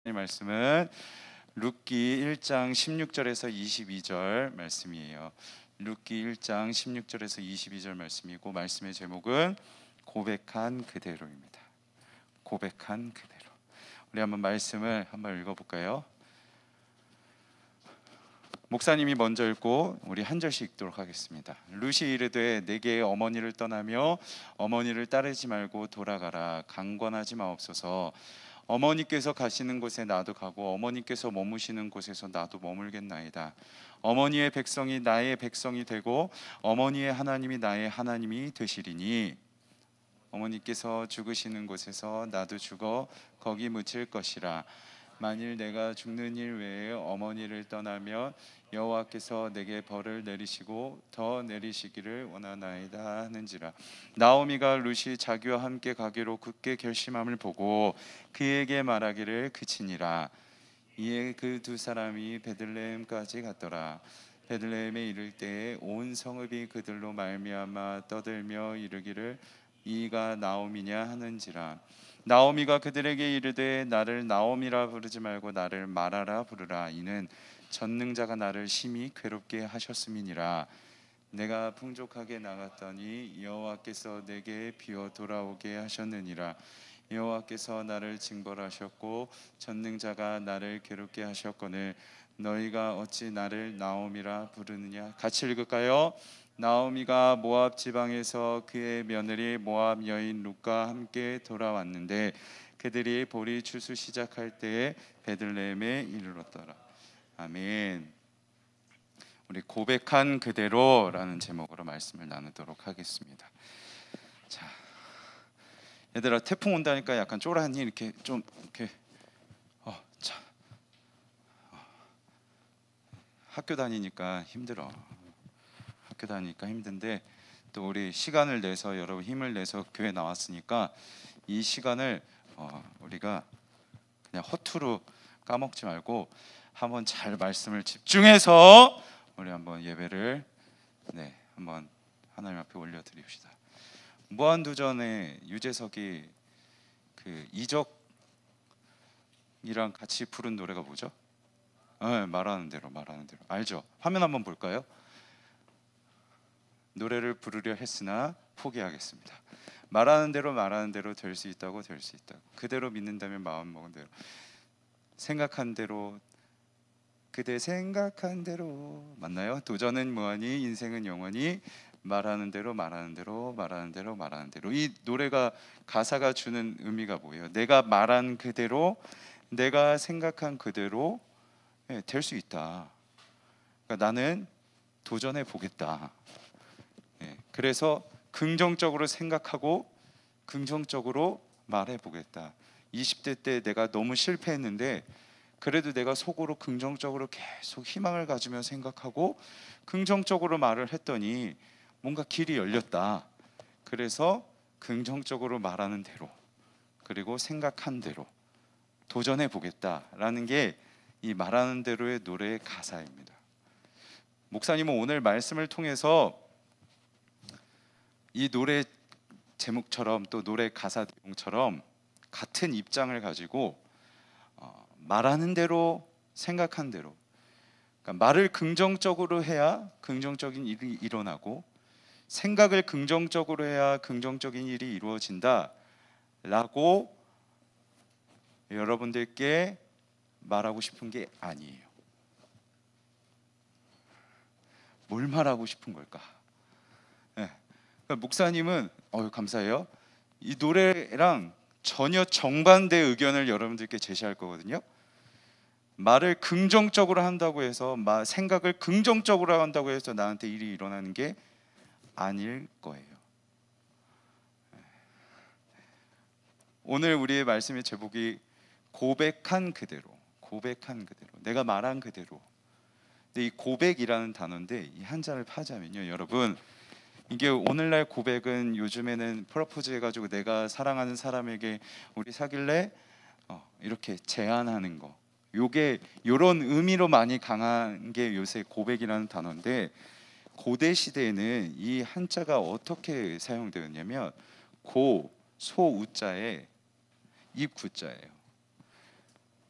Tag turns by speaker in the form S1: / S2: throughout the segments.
S1: 이 말씀은 룻기 1장 16절에서 22절 말씀이에요. 룻기 1장 16절에서 22절 말씀이고, 말씀의 제목은 고백한 그대로입니다. 고백한 그대로. 우리 한번 말씀을 한번 읽어볼까요? 목사님이 먼저 읽고 우리 한 절씩 읽도록 하겠습니다. 룻이 이르되 내게 어머니를 떠나며 어머니를 따르지 말고 돌아가라. 강권하지 마옵소서. 어머니께서 가시는 곳에 나도 가고 어머니께서 머무시는 곳에서 나도 머물겠나이다. 어머니의 백성이 나의 백성이 되고 어머니의 하나님이 나의 하나님이 되시리니 어머니께서 죽으시는 곳에서 나도 죽어 거기 묻힐 것이라. 만일 내가 죽는 일 외에 어머니를 떠나면 여호와께서 내게 벌을 내리시고 더 내리시기를 원하나이다 하는지라. 나오미가 룻이 자기와 함께 가기로 굳게 결심함을 보고 그에게 말하기를 그치니라. 이에 그 두 사람이 베들레헴까지 갔더라. 베들레헴에 이를 때에 온 성읍이 그들로 말미암아 떠들며 이르기를 이가 나오미냐 하는지라. 나오미가 그들에게 이르되 나를 나오미라 부르지 말고 나를 마라라 부르라. 이는 전능자가 나를 심히 괴롭게 하셨음이니라. 내가 풍족하게 나갔더니 여호와께서 내게 비어 돌아오게 하셨느니라. 여호와께서 나를 징벌하셨고 전능자가 나를 괴롭게 하셨거늘 너희가 어찌 나를 나오미라 부르느냐. 같이 읽을까요? 나오미가 모압 지방에서 그의 며느리 모압 여인 룻과 함께 돌아왔는데 그들이 보리 추수 시작할 때에 베들레헴에 이르렀더라. 아멘. 우리 고백한 그대로라는 제목으로 말씀을 나누도록 하겠습니다. 자, 얘들아, 태풍 온다니까 약간 쪼라니 이렇게 좀 이렇게 자, 학교 다니니까 힘들어. 학교 다니니까 힘든데 또 우리 시간을 내서 여러분 힘을 내서 교회 나왔으니까 이 시간을 우리가 그냥 허투루 까먹지 말고 한번 잘 말씀을 집중해서 우리 한번 예배를 한번 하나님 앞에 올려드립시다. 무한도전의 유재석이 그 이적이랑 같이 부른 노래가 뭐죠? 말하는 대로 알죠? 화면 한번 볼까요? 노래를 부르려 했으나 포기하겠습니다. 말하는 대로 될 수 있다고 될 수 있다고. 그대로 믿는다면 마음 먹은 대로 생각한 대로 그대 생각한 대로 맞나요? 도전은 무한히 인생은 영원히 말하는 대로 이 노래가 가사가 주는 의미가 뭐예요? 내가 말한 그대로 내가 생각한 그대로 될 수 있다. 그러니까 나는 도전해 보겠다. 그래서 긍정적으로 생각하고 긍정적으로 말해 보겠다. 20대 때 내가 너무 실패했는데 그래도 내가 속으로 긍정적으로 계속 희망을 가지며 생각하고 긍정적으로 말을 했더니 뭔가 길이 열렸다. 그래서 긍정적으로 말하는 대로 그리고 생각한 대로 도전해 보겠다라는 게 이 말하는 대로의 노래의 가사입니다. 목사님은 오늘 말씀을 통해서 이 노래 제목처럼 또 노래 가사 내용처럼 같은 입장을 가지고 말하는 대로 생각한 대로, 그러니까 말을 긍정적으로 해야 긍정적인 일이 일어나고 생각을 긍정적으로 해야 긍정적인 일이 이루어진다 라고 여러분들께 말하고 싶은 게 아니에요. 뭘 말하고 싶은 걸까? 그러니까 목사님은 감사해요. 이 노래랑 전혀 정반대 의견을 여러분들께 제시할 거거든요. 말을 긍정적으로 한다고 해서 생각을 긍정적으로 한다고 해서 나한테 일이 일어나는 게 아닐 거예요. 오늘 우리의 말씀의 제목이 고백한 그대로 내가 말한 그대로. 근데 이 고백이라는 단어인데 이 한자를 파자면요, 여러분, 이게 오늘날 고백은 요즘에는 프로포즈 해가지고 내가 사랑하는 사람에게 우리 사귈래? 이렇게 제안하는 거, 요게 요런 의미로 많이 강한 게 요새 고백이라는 단어인데, 고대 시대에는 이 한자가 어떻게 사용되었냐면 고, 소, 우자에 입, 구자예요.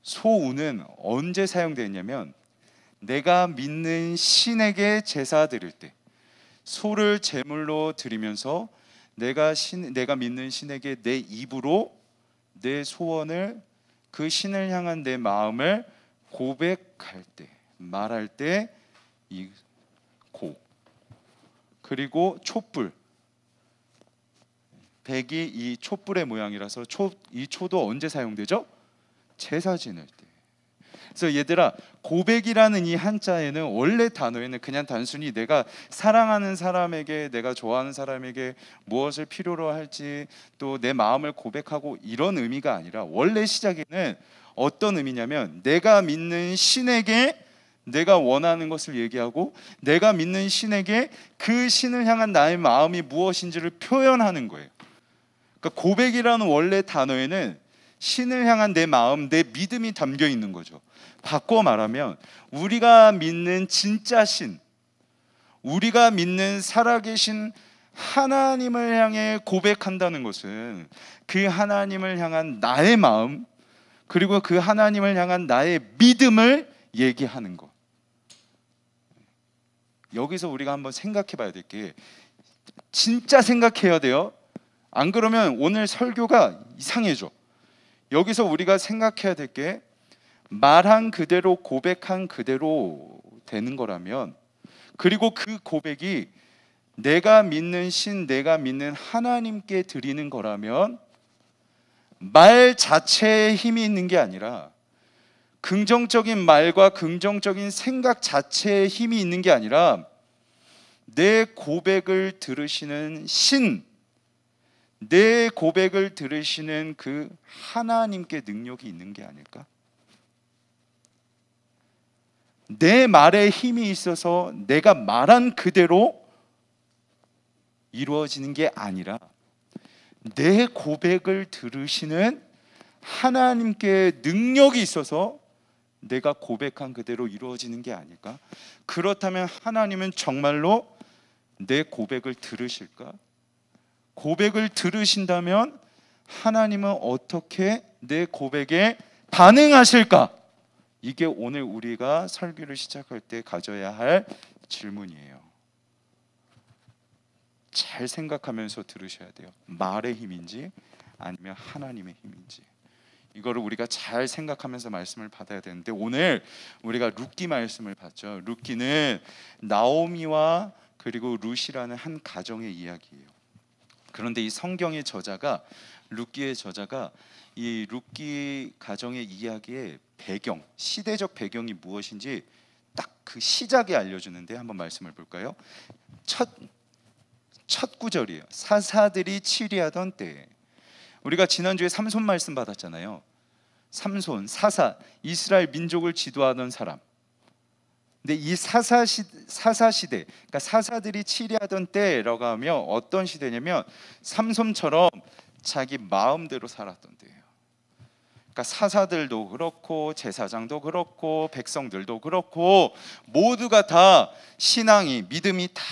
S1: 소우는 언제 사용되었냐면 내가 믿는 신에게 제사 드릴 때, 소를 제물로 드리면서 내가 믿는 신에게 내 입으로 내 소원을, 그 신을 향한 내 마음을 고백할 때, 말할 때 이 고, 그리고 촛불, 백이 이 촛불의 모양이라서 이 초도 언제 사용되죠? 제사 지낼 때. 그래서 얘들아, 고백이라는 이 한자에는, 원래 단어에는 그냥 단순히 내가 사랑하는 사람에게, 내가 좋아하는 사람에게 무엇을 필요로 할지, 또 내 마음을 고백하고 이런 의미가 아니라, 원래 시작에는 어떤 의미냐면 내가 믿는 신에게 내가 원하는 것을 얘기하고, 내가 믿는 신에게 그 신을 향한 나의 마음이 무엇인지를 표현하는 거예요. 그러니까 고백이라는 원래 단어에는 신을 향한 내 마음, 내 믿음이 담겨 있는 거죠. 바꿔 말하면 우리가 믿는 진짜 신, 우리가 믿는 살아계신 하나님을 향해 고백한다는 것은 그 하나님을 향한 나의 마음, 그리고 그 하나님을 향한 나의 믿음을 얘기하는 것. 여기서 우리가 한번 생각해 봐야 될 게, 진짜 생각해야 돼요. 안 그러면 오늘 설교가 이상해져. 여기서 우리가 생각해야 될 게, 말한 그대로 고백한 그대로 되는 거라면, 그리고 그 고백이 내가 믿는 신, 내가 믿는 하나님께 드리는 거라면, 말 자체에 힘이 있는 게 아니라, 긍정적인 말과 긍정적인 생각 자체에 힘이 있는 게 아니라, 내 고백을 들으시는 신, 내 고백을 들으시는 그 하나님께 능력이 있는 게 아닐까? 내 말에 힘이 있어서 내가 말한 그대로 이루어지는 게 아니라, 내 고백을 들으시는 하나님께 능력이 있어서 내가 고백한 그대로 이루어지는 게 아닐까? 그렇다면 하나님은 정말로 내 고백을 들으실까? 고백을 들으신다면 하나님은 어떻게 내 고백에 반응하실까? 이게 오늘 우리가 설교를 시작할 때 가져야 할 질문이에요. 잘 생각하면서 들으셔야 돼요. 말의 힘인지 아니면 하나님의 힘인지. 이거를 우리가 잘 생각하면서 말씀을 받아야 되는데, 오늘 우리가 룻기 말씀을 봤죠. 룻기는 나오미와 그리고 룻이라는 한 가정의 이야기예요. 그런데 이 성경의 저자가, 룻기의 저자가 이 룻기 가정의 이야기의 배경, 시대적 배경이 무엇인지 딱 그 시작에 알려주는데, 한번 말씀을 볼까요? 첫 구절이에요. 사사들이 치리하던 때에. 우리가 지난주에 삼손 말씀 받았잖아요. 삼손, 사사, 이스라엘 민족을 지도하던 사람. 근데 이 사사 시대, 그러니까 사사들이 치리하던 때라고 하면 어떤 시대냐면, 삼손처럼 자기 마음대로 살았던 때예요. 그러니까 사사들도 그렇고 제사장도 그렇고 백성들도 그렇고 모두가 다 신앙이, 믿음이 다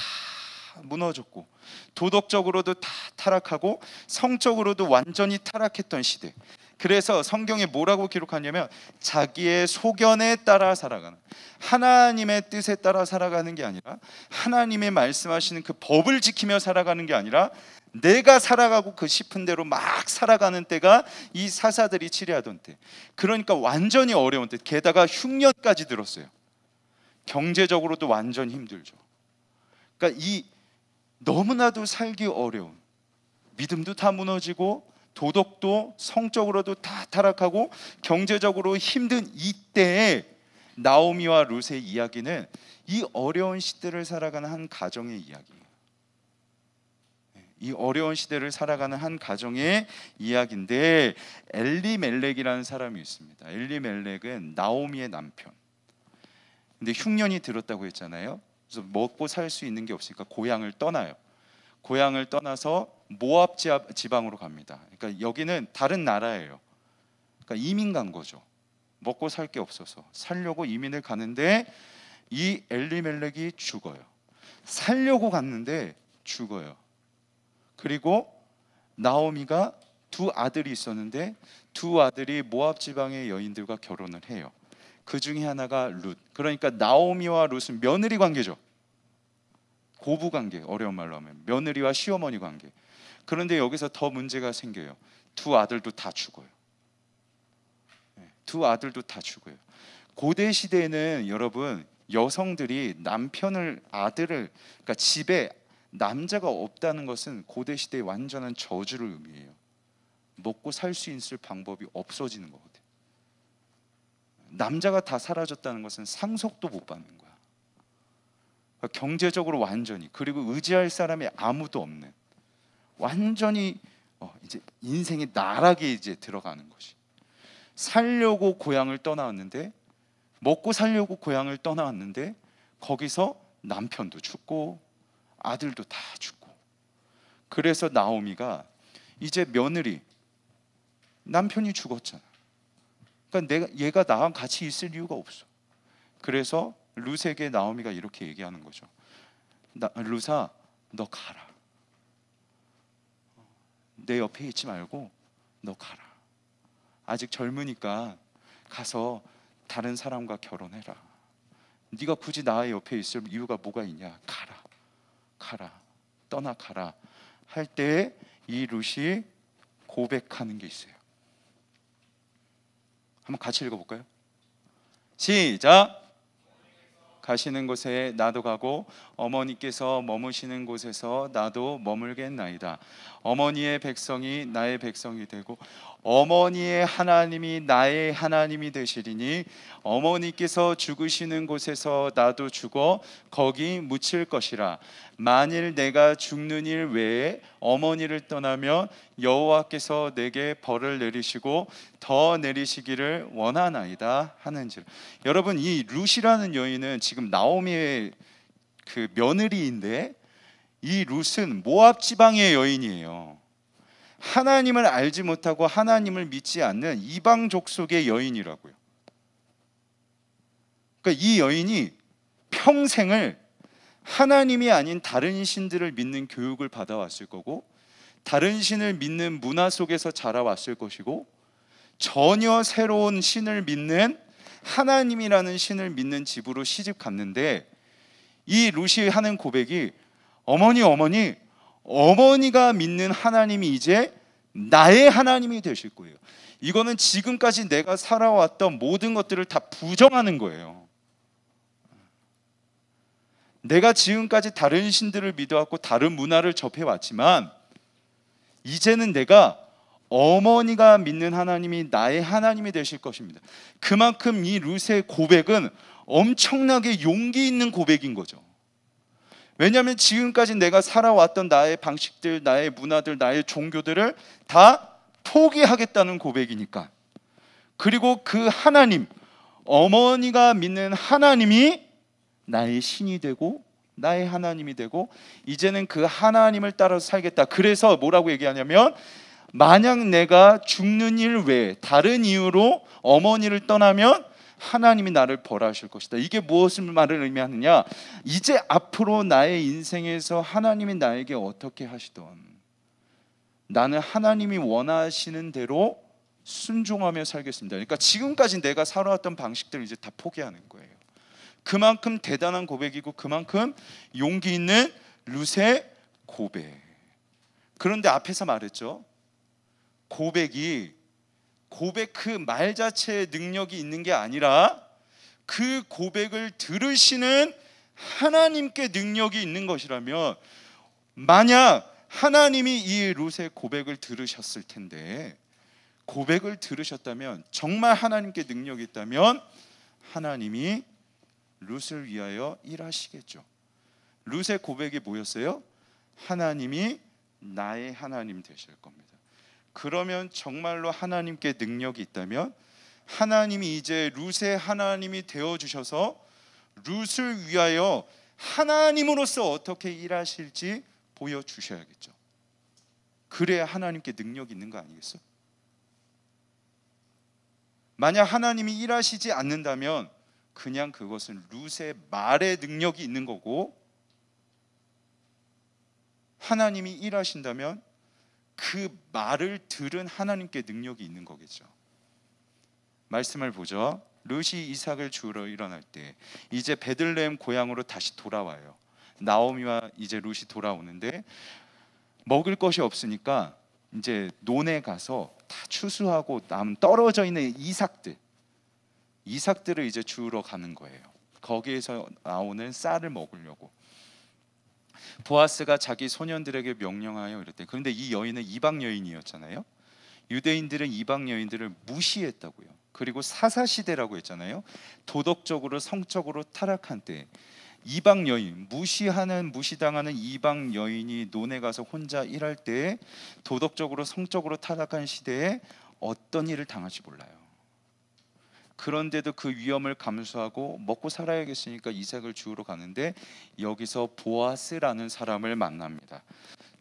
S1: 무너졌고, 도덕적으로도 다 타락하고 성적으로도 완전히 타락했던 시대. 그래서 성경에 뭐라고 기록하냐면, 자기의 소견에 따라 살아가는, 하나님의 뜻에 따라 살아가는 게 아니라, 하나님의 말씀하시는 그 법을 지키며 살아가는 게 아니라, 내가 살아가고 그 싶은 대로 막 살아가는 때가 이 사사들이 치리하던 때. 그러니까 완전히 어려운 때, 게다가 흉년까지 들었어요. 경제적으로도 완전 힘들죠. 그러니까 이 너무나도 살기 어려운, 믿음도 다 무너지고 도덕도 성적으로도 다 타락하고 경제적으로 힘든 이때에 나오미와 룻의 이야기는 이 어려운 시대를 살아가는 한 가정의 이야기예요. 이 어려운 시대를 살아가는 한 가정의 이야기인데, 엘리멜렉이라는 사람이 있습니다. 엘리멜렉은 나오미의 남편. 근데 흉년이 들었다고 했잖아요. 그래서 먹고 살 수 있는 게 없으니까 고향을 떠나요. 고향을 떠나서 모압 지방으로 갑니다. 그러니까 여기는 다른 나라예요. 그러니까 이민 간 거죠. 먹고 살 게 없어서 살려고 이민을 가는데, 이 엘리멜렉이 죽어요. 살려고 갔는데 죽어요. 그리고 나오미가 두 아들이 있었는데 두 아들이 모압 지방의 여인들과 결혼을 해요. 그 중에 하나가 룻. 그러니까 나오미와 룻은 며느리 관계죠. 고부 관계, 어려운 말로 하면 며느리와 시어머니 관계. 그런데 여기서 더 문제가 생겨요. 두 아들도 다 죽어요. 두 아들도 다 죽어요. 고대 시대에는 여러분 여성들이 남편을 아들을 그러니까 집에 남자가 없다는 것은 고대 시대의 완전한 저주를 의미해요. 먹고 살 수 있을 방법이 없어지는 거거든요. 남자가 다 사라졌다는 것은 상속도 못 받는 거야. 그러니까 경제적으로 완전히, 그리고 의지할 사람이 아무도 없는, 완전히 이제 인생의 나락에 이제 들어가는 것이. 살려고 고향을 떠나왔는데, 먹고 살려고 고향을 떠나왔는데 거기서 남편도 죽고 아들도 다 죽고. 그래서 나오미가 이제 며느리, 남편이 죽었잖아. 그러니까 얘가 나랑 같이 있을 이유가 없어. 그래서 룻에게 나오미가 이렇게 얘기하는 거죠. 룻아, 너 가라. 내 옆에 있지 말고 너 가라. 아직 젊으니까 가서 다른 사람과 결혼해라. 네가 굳이 나의 옆에 있을 이유가 뭐가 있냐. 가라. 떠나가라. 할 때 이 룻이 고백하는 게 있어요. 한번 같이 읽어볼까요? 시작. 가시는 곳에 나도 가고 어머니께서 머무시는 곳에서 나도 머물겠나이다. 어머니의 백성이 나의 백성이 되고 어머니의 하나님이 나의 하나님이 되시리니 어머니께서 죽으시는 곳에서 나도 죽어 거기 묻힐 것이라. 만일 내가 죽는 일 외에 어머니를 떠나면 여호와께서 내게 벌을 내리시고 더 내리시기를 원하나이다 하는지라. 여러분, 이 룻이라는 여인은 지금 나오미의 그 며느리인데, 이 룻은 모압 지방의 여인이에요. 하나님을 알지 못하고 하나님을 믿지 않는 이방 족속의 여인이라고요. 그러니까 이 여인이 평생을 하나님이 아닌 다른 신들을 믿는 교육을 받아왔을 거고, 다른 신을 믿는 문화 속에서 자라왔을 것이고, 전혀 새로운 신을 믿는 하나님이라는 신을 믿는 집으로 시집 갔는데, 이 룻이 하는 고백이 어머니가 믿는 하나님이 이제 나의 하나님이 되실 거예요. 이거는 지금까지 내가 살아왔던 모든 것들을 다 부정하는 거예요. 내가 지금까지 다른 신들을 믿어왔고 다른 문화를 접해왔지만, 이제는 내가 어머니가 믿는 하나님이 나의 하나님이 되실 것입니다. 그만큼 이 룻의 고백은 엄청나게 용기 있는 고백인 거죠. 왜냐하면 지금까지 내가 살아왔던 나의 방식들, 나의 문화들, 나의 종교들을 다 포기하겠다는 고백이니까. 그리고 그 하나님, 어머니가 믿는 하나님이 나의 신이 되고 나의 하나님이 되고, 이제는 그 하나님을 따라서 살겠다. 그래서 뭐라고 얘기하냐면, 만약 내가 죽는 일 외에 다른 이유로 어머니를 떠나면 하나님이 나를 벌하실 것이다. 이게 무엇을 말을 의미하느냐? 이제 앞으로 나의 인생에서 하나님이 나에게 어떻게 하시던, 나는 하나님이 원하시는 대로 순종하며 살겠습니다. 그러니까 지금까지 내가 살아왔던 방식들을 이제 다 포기하는 거예요. 그만큼 대단한 고백이고 그만큼 용기 있는 룻의 고백. 그런데 앞에서 말했죠. 고백 그 말 자체에 능력이 있는 게 아니라 그 고백을 들으시는 하나님께 능력이 있는 것이라면, 만약 하나님이 이 룻의 고백을 들으셨을 텐데, 고백을 들으셨다면, 정말 하나님께 능력이 있다면 하나님이 룻을 위하여 일하시겠죠. 룻의 고백이 뭐였어요? 하나님이 나의 하나님 되실 겁니다. 그러면 정말로 하나님께 능력이 있다면 하나님이 이제 룻의 하나님이 되어주셔서 룻을 위하여 하나님으로서 어떻게 일하실지 보여주셔야겠죠. 그래야 하나님께 능력이 있는 거 아니겠어요? 만약 하나님이 일하시지 않는다면 그냥 그것은 룻의 말에 능력이 있는 거고, 하나님이 일하신다면 그 말을 들은 하나님께 능력이 있는 거겠죠. 말씀을 보죠. 룻이 이삭을 주우러 일어날 때 이제 베들레헴 고향으로 다시 돌아와요. 나오미와 이제 룻이 돌아오는데 먹을 것이 없으니까 이제 논에 가서 다 추수하고 남 떨어져 있는 이삭들을 이제 주우러 가는 거예요. 거기에서 나오는 쌀을 먹으려고. 보아스가 자기 소년들에게 명령하여 이랬대. 그런데 이 여인은 이방 여인이었잖아요. 유대인들은 이방 여인들을 무시했다고요. 그리고 사사 시대라고 했잖아요. 도덕적으로 성적으로 타락한 때 이방 여인, 무시당하는 이방 여인이 논에 가서 혼자 일할 때 도덕적으로 성적으로 타락한 시대에 어떤 일을 당할지 몰라요. 그런데도 그 위험을 감수하고 먹고 살아야겠으니까 이삭을 주우러 가는데 여기서 보아스라는 사람을 만납니다.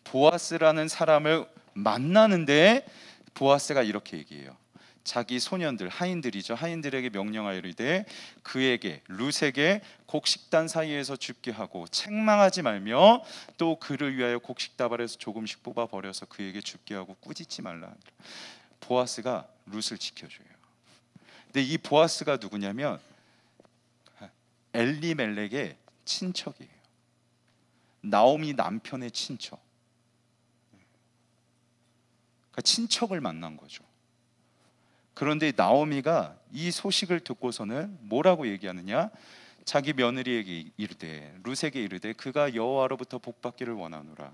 S1: 보아스라는 사람을 만나는데 보아스가 이렇게 얘기해요. 자기 소년들, 하인들이죠. 하인들에게 명령하여 이르되 그에게 룻에게 곡식단 사이에서 죽게 하고 책망하지 말며 또 그를 위하여 곡식다발에서 조금씩 뽑아 버려서 그에게 죽게 하고 꾸짖지 말라. 보아스가 룻을 지켜줘요. 근데 이 보아스가 누구냐면 엘리멜렉의 친척이에요. 나오미 남편의 친척. 그러니까 친척을 만난 거죠. 그런데 나오미가 이 소식을 듣고서는 뭐라고 얘기하느냐? 자기 며느리에게 이르되 룻에게 이르되 그가 여호와로부터 복받기를 원하노라.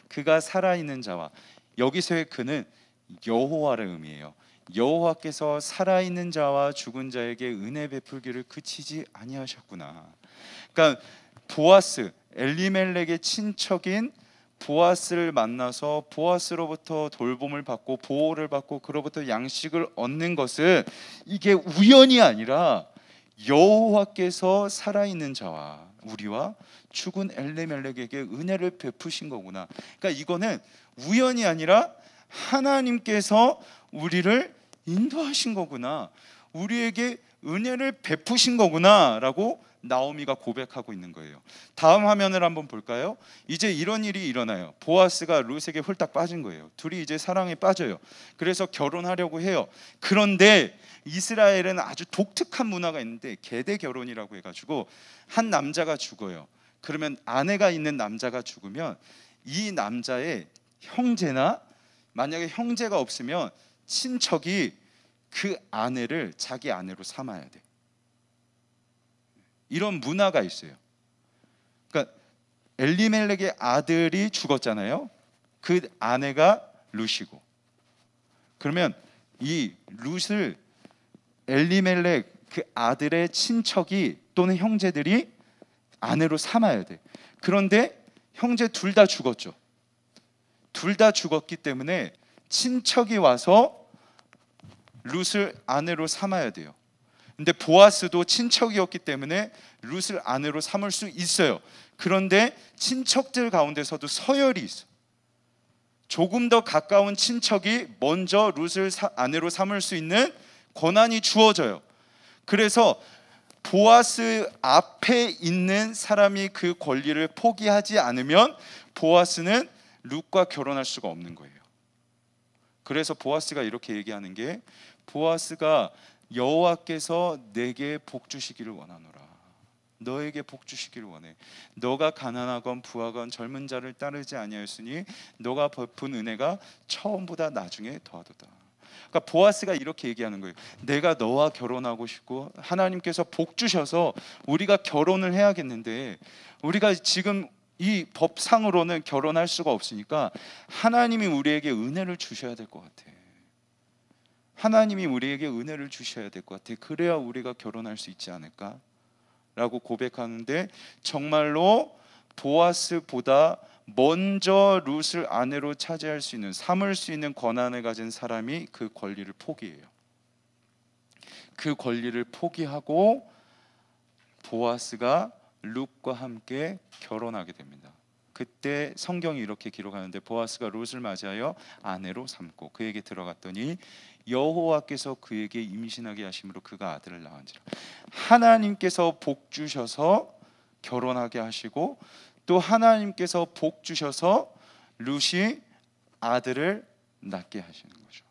S1: 그가 살아있는 자와, 여기서의 그는 여호와를 의미해요. 여호와께서 살아있는 자와 죽은 자에게 은혜 베풀기를 그치지 아니하셨구나. 그러니까 보아스, 엘리멜렉의 친척인 보아스를 만나서 보아스로부터 돌봄을 받고 보호를 받고 그로부터 양식을 얻는 것은 이게 우연이 아니라 여호와께서 살아있는 자와 우리와 죽은 엘리멜렉에게 은혜를 베푸신 거구나. 그러니까 이거는 우연이 아니라 하나님께서 우리를 인도하신 거구나, 우리에게 은혜를 베푸신 거구나라고 나오미가 고백하고 있는 거예요. 다음 화면을 한번 볼까요? 이제 이런 일이 일어나요. 보아스가 룻에게 홀딱 빠진 거예요. 둘이 이제 사랑에 빠져요. 그래서 결혼하려고 해요. 그런데 이스라엘은 아주 독특한 문화가 있는데 계대 결혼이라고 해가지고 한 남자가 죽어요. 그러면 아내가 있는 남자가 죽으면 이 남자의 형제나, 만약에 형제가 없으면 친척이 그 아내를 자기 아내로 삼아야 돼. 이런 문화가 있어요. 그러니까 엘리멜렉의 아들이 죽었잖아요. 그 아내가 룻이고, 그러면 이 룻을 엘리멜렉 그 아들의 친척이 또는 형제들이 아내로 삼아야 돼. 그런데 형제 둘 다 죽었죠. 둘 다 죽었기 때문에 친척이 와서 룻을 아내로 삼아야 돼요. 근데 보아스도 친척이었기 때문에 룻을 아내로 삼을 수 있어요. 그런데 친척들 가운데서도 서열이 있어. 조금 더 가까운 친척이 먼저 룻을 아내로 삼을 수 있는 권한이 주어져요. 그래서 보아스 앞에 있는 사람이 그 권리를 포기하지 않으면 보아스는 룻과 결혼할 수가 없는 거예요. 그래서 보아스가 이렇게 얘기하는 게, 보아스가 여호와께서 내게 복 주시기를 원하노라. 너에게 복 주시기를 원해. 너가 가난하건 부하건 젊은 자를 따르지 아니하였으니 너가 베푼 은혜가 처음보다 나중에 더하도다. 그러니까 보아스가 이렇게 얘기하는 거예요. 내가 너와 결혼하고 싶고 하나님께서 복 주셔서 우리가 결혼을 해야겠는데 우리가 지금 이 법상으로는 결혼할 수가 없으니까 하나님이 우리에게 은혜를 주셔야 될 것 같아. 하나님이 우리에게 은혜를 주셔야 될 것 같아. 그래야 우리가 결혼할 수 있지 않을까? 라고 고백하는데, 정말로 보아스보다 먼저 룻을 아내로 차지할 수 있는, 삼을 수 있는 권한을 가진 사람이 그 권리를 포기해요. 그 권리를 포기하고 보아스가 룻과 함께 결혼하게 됩니다. 그때 성경이 이렇게 기록하는데, 보아스가 룻을 맞이하여 아내로 삼고 그에게 들어갔더니 여호와께서 그에게 임신하게 하심으로 그가 아들을 낳은지라. 하나님께서 복 주셔서 결혼하게 하시고, 또 하나님께서 복 주셔서 룻이 아들을 낳게 하시는 거죠.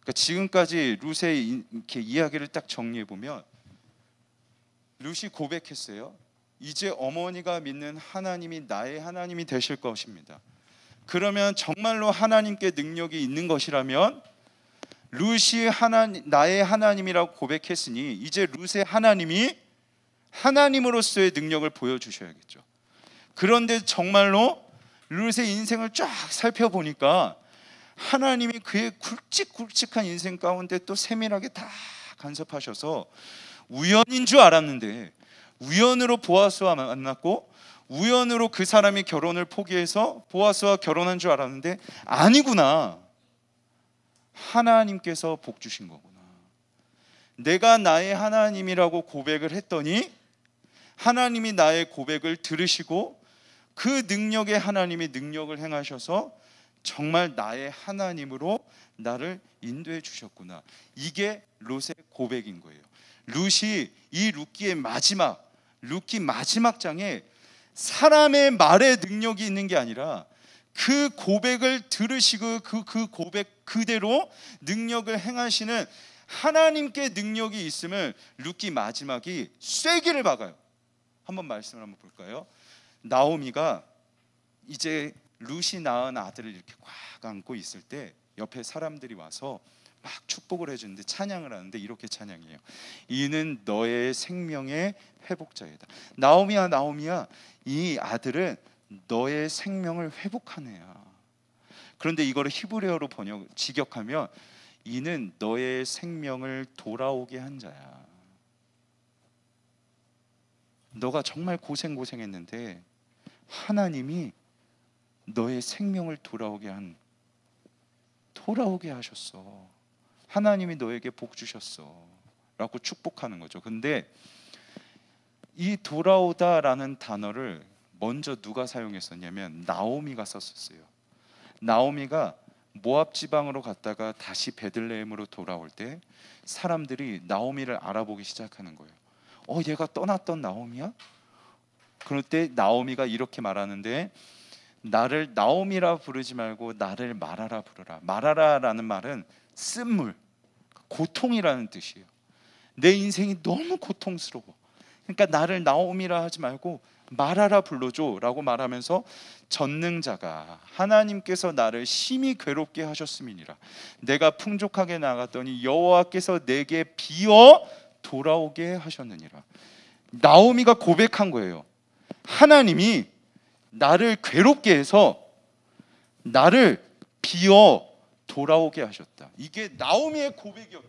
S1: 그러니까 지금까지 룻의 이렇게 이야기를 딱 정리해 보면, 룻이 고백했어요. 이제 어머니가 믿는 하나님이 나의 하나님이 되실 것입니다. 그러면 정말로 하나님께 능력이 있는 것이라면 룻이 나의 하나님이라고 고백했으니 이제 룻의 하나님이 하나님으로서의 능력을 보여주셔야겠죠. 그런데 정말로 룻의 인생을 쫙 살펴보니까 하나님이 그의 굵직굵직한 인생 가운데 또 세밀하게 다 간섭하셔서, 우연인 줄 알았는데 우연으로 보아스와 만났고 우연으로 그 사람이 결혼을 포기해서 보아스와 결혼한 줄 알았는데 아니구나, 하나님께서 복 주신 거구나. 내가 나의 하나님이라고 고백을 했더니 하나님이 나의 고백을 들으시고 그 능력에 하나님이 능력을 행하셔서 정말 나의 하나님으로 나를 인도해 주셨구나. 이게 룻의 고백인 거예요. 룻이 이 룻기의 룻기 마지막 장에 사람의 말에 능력이 있는 게 아니라 그 고백을 들으시고 그 고백 그대로 능력을 행하시는 하나님께 능력이 있음을 룻기 마지막이 쐐기를 박아요. 한번 말씀을 한번 볼까요? 나오미가 이제 룻이 낳은 아들을 이렇게 꽉 안고 있을 때 옆에 사람들이 와서 막 축복을 해주는데 찬양을 하는데 이렇게 찬양해요. 이는 너의 생명의 회복자이다. 나오미야, 나오미야, 이 아들은 너의 생명을 회복한 애야. 그런데 이거를 히브리어로 직역하면 이는 너의 생명을 돌아오게 한 자야. 너가 정말 고생했는데 하나님이 너의 생명을 돌아오게 하셨어. 하나님이 너에게 복 주셨어 라고 축복하는 거죠. 근데 이 돌아오다라는 단어를 먼저 누가 사용했었냐면 나오미가 썼었어요. 나오미가 모압 지방으로 갔다가 다시 베들레헴으로 돌아올 때 사람들이 나오미를 알아보기 시작하는 거예요. 얘가 떠났던 나오미야? 그럴 때 나오미가 이렇게 말하는데, 나를 나오미라 부르지 말고 나를 마라라 부르라. 마라라라는 말은 쓴물, 고통이라는 뜻이에요. 내 인생이 너무 고통스러워. 그러니까 나를 나오미라 하지 말고 마라라 불러줘 라고 말하면서, 전능자가 하나님께서 나를 심히 괴롭게 하셨음이니라. 내가 풍족하게 나갔더니 여호와께서 내게 비어 돌아오게 하셨느니라. 나오미가 고백한 거예요. 하나님이 나를 괴롭게 해서 나를 비어 돌아오게 하셨다. 이게 나오미의 고백이었다.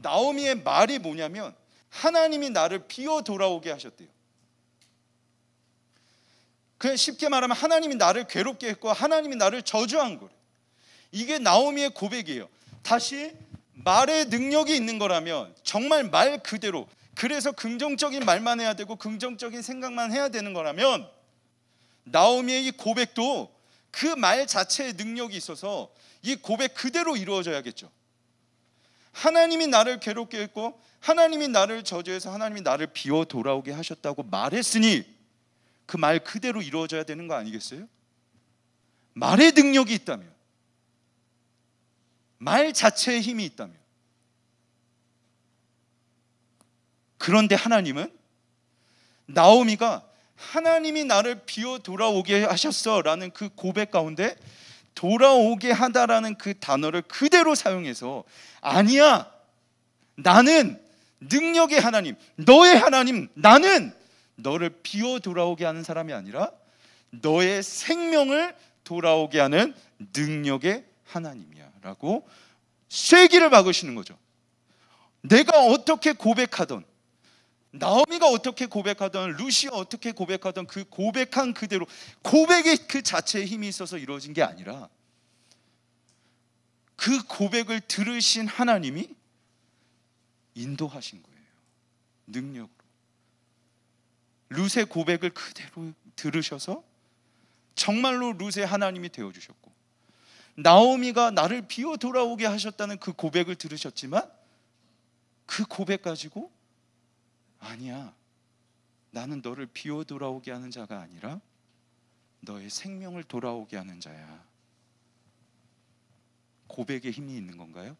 S1: 나오미의 말이 뭐냐면 하나님이 나를 비어 돌아오게 하셨대요. 그냥 쉽게 말하면 하나님이 나를 괴롭게 했고 하나님이 나를 저주한 거래. 이게 나오미의 고백이에요. 다시 말의 능력이 있는 거라면 정말 말 그대로, 그래서 긍정적인 말만 해야 되고 긍정적인 생각만 해야 되는 거라면 나오미의 이 고백도 그 말 자체의 능력이 있어서 이 고백 그대로 이루어져야겠죠. 하나님이 나를 괴롭게 했고 하나님이 나를 저주해서 하나님이 나를 비워 돌아오게 하셨다고 말했으니 그 말 그대로 이루어져야 되는 거 아니겠어요? 말의 능력이 있다면, 말 자체의 힘이 있다면. 그런데 하나님은 나오미가 하나님이 나를 비워 돌아오게 하셨어 라는 그 고백 가운데 돌아오게 하다라는 그 단어를 그대로 사용해서, 아니야, 나는 능력의 하나님, 너의 하나님, 나는 너를 비워 돌아오게 하는 사람이 아니라 너의 생명을 돌아오게 하는 능력의 하나님이야 라고 쐐기를 박으시는 거죠. 내가 어떻게 고백하던, 나오미가 어떻게 고백하던, 룻이 어떻게 고백하던 그 고백한 그대로, 고백의 그 자체에 힘이 있어서 이루어진 게 아니라 그 고백을 들으신 하나님이 인도하신 거예요. 능력으로. 룻의 고백을 그대로 들으셔서 정말로 룻의 하나님이 되어주셨고, 나오미가 나를 비워 돌아오게 하셨다는 그 고백을 들으셨지만 그 고백 가지고 아니야, 나는 너를 비워 돌아오게 하는 자가 아니라 너의 생명을 돌아오게 하는 자야. 고백에 힘이 있는 건가요?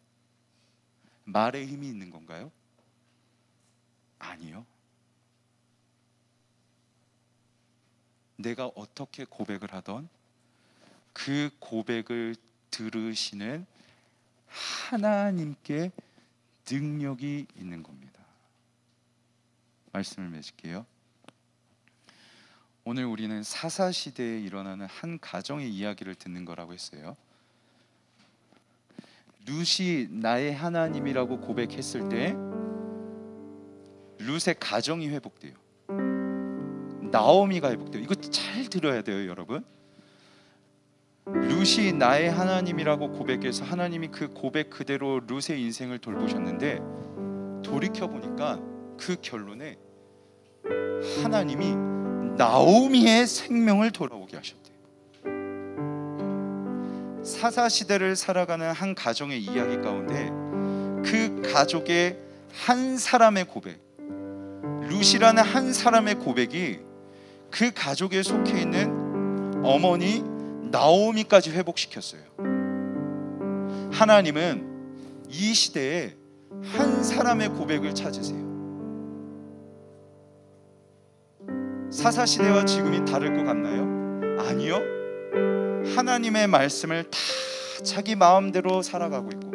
S1: 말에 힘이 있는 건가요? 아니요. 내가 어떻게 고백을 하던 그 고백을 들으시는 하나님께 능력이 있는 겁니다. 말씀을 맺을게요. 오늘 우리는 사사시대에 일어나는 한 가정의 이야기를 듣는 거라고 했어요. 룻이 나의 하나님이라고 고백했을 때 룻의 가정이 회복돼요. 나오미가 회복돼요. 이거 잘 들어야 돼요, 여러분. 룻이 나의 하나님이라고 고백해서 하나님이 그 고백 그대로 룻의 인생을 돌보셨는데, 돌이켜보니까 그 결론에 하나님이 나오미의 생명을 돌아오게 하셨대요. 사사시대를 살아가는 한 가정의 이야기 가운데 그 가족의 한 사람의 고백, 룻이라는 한 사람의 고백이 그 가족에 속해 있는 어머니 나오미까지 회복시켰어요. 하나님은 이 시대에 한 사람의 고백을 찾으세요. 사사시대와 지금이 다를 것 같나요? 아니요. 하나님의 말씀을 다 자기 마음대로 살아가고 있고,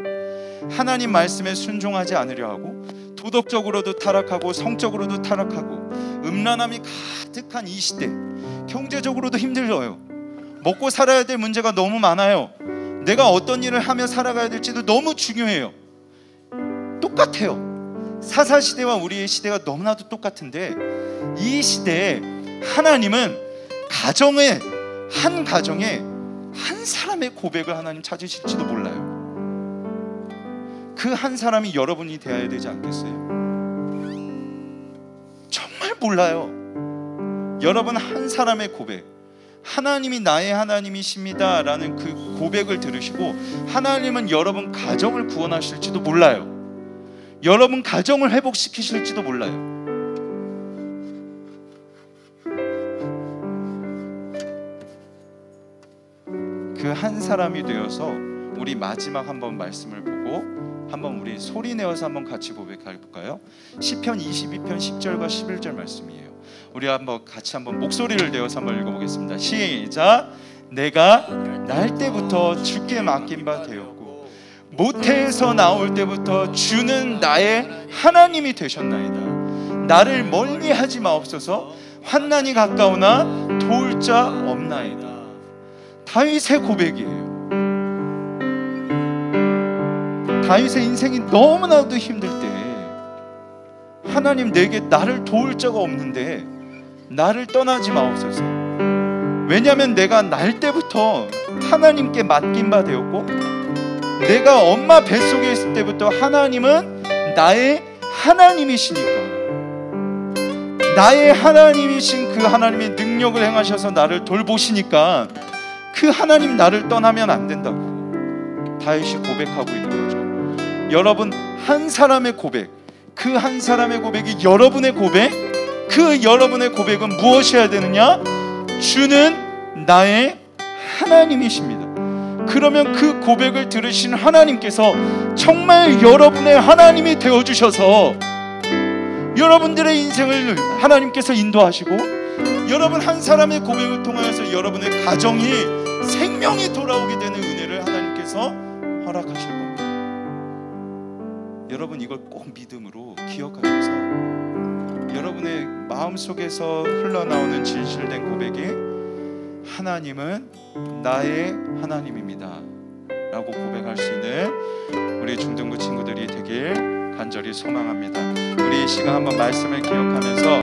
S1: 하나님 말씀에 순종하지 않으려 하고, 도덕적으로도 타락하고 성적으로도 타락하고 음란함이 가득한 이 시대, 경제적으로도 힘들어요. 먹고 살아야 될 문제가 너무 많아요. 내가 어떤 일을 하며 살아가야 될지도 너무 중요해요. 똑같아요. 사사시대와 우리의 시대가 너무나도 똑같은데, 이 시대에 하나님은 한 가정에 한 사람의 고백을 하나님 찾으실지도 몰라요. 그 한 사람이 여러분이 되어야 되지 않겠어요? 정말 몰라요. 여러분 한 사람의 고백, 하나님이 나의 하나님이십니다 라는 그 고백을 들으시고 하나님은 여러분 가정을 구원하실지도 몰라요. 여러분 가정을 회복시키실지도 몰라요. 그 한 사람이 되어서 우리 마지막 한번 말씀을 보고 한번 우리 소리 내어서 한번 같이 고백해 볼까요? 시편 22편 10절과 11절 말씀이에요. 우리 한번 같이 한번 목소리를 내어서 한번 읽어보겠습니다. 시작. 내가 날 때부터 주께 맡긴 바 되었고 모태에서 나올 때부터 주는 나의 하나님이 되셨나이다. 나를 멀리하지 마옵소서. 환난이 가까우나 도울 자 없나이다. 다윗의 고백이에요. 다윗의 인생이 너무나도 힘들 때 하나님, 내게 나를 도울 자가 없는데 나를 떠나지 마옵소서. 왜냐하면 내가 날 때부터 하나님께 맡긴 바 되었고, 내가 엄마 뱃속에 있을 때부터 하나님은 나의 하나님이시니까, 나의 하나님이신 그 하나님의 능력을 행하셔서 나를 돌보시니까 그 하나님 나를 떠나면 안 된다고 다윗이 고백하고 있는 거죠. 여러분 한 사람의 고백, 그 한 사람의 고백이 여러분의 고백, 그 여러분의 고백은 무엇이어야 되느냐? 주는 나의 하나님이십니다. 그러면 그 고백을 들으신 하나님께서 정말 여러분의 하나님이 되어주셔서 여러분들의 인생을 하나님께서 인도하시고, 여러분 한 사람의 고백을 통하여서 여러분의 가정이 생명이 돌아오게 되는 은혜를 하나님께서 허락하실 겁니다. 여러분 이걸 꼭 믿음으로 기억하셔서 여러분의 마음속에서 흘러나오는 진실된 고백이 하나님은 나의 하나님입니다 라고 고백할 수 있는 우리 중등부 친구들이 되길 간절히 소망합니다. 우리 이 시간 한번 말씀을 기억하면서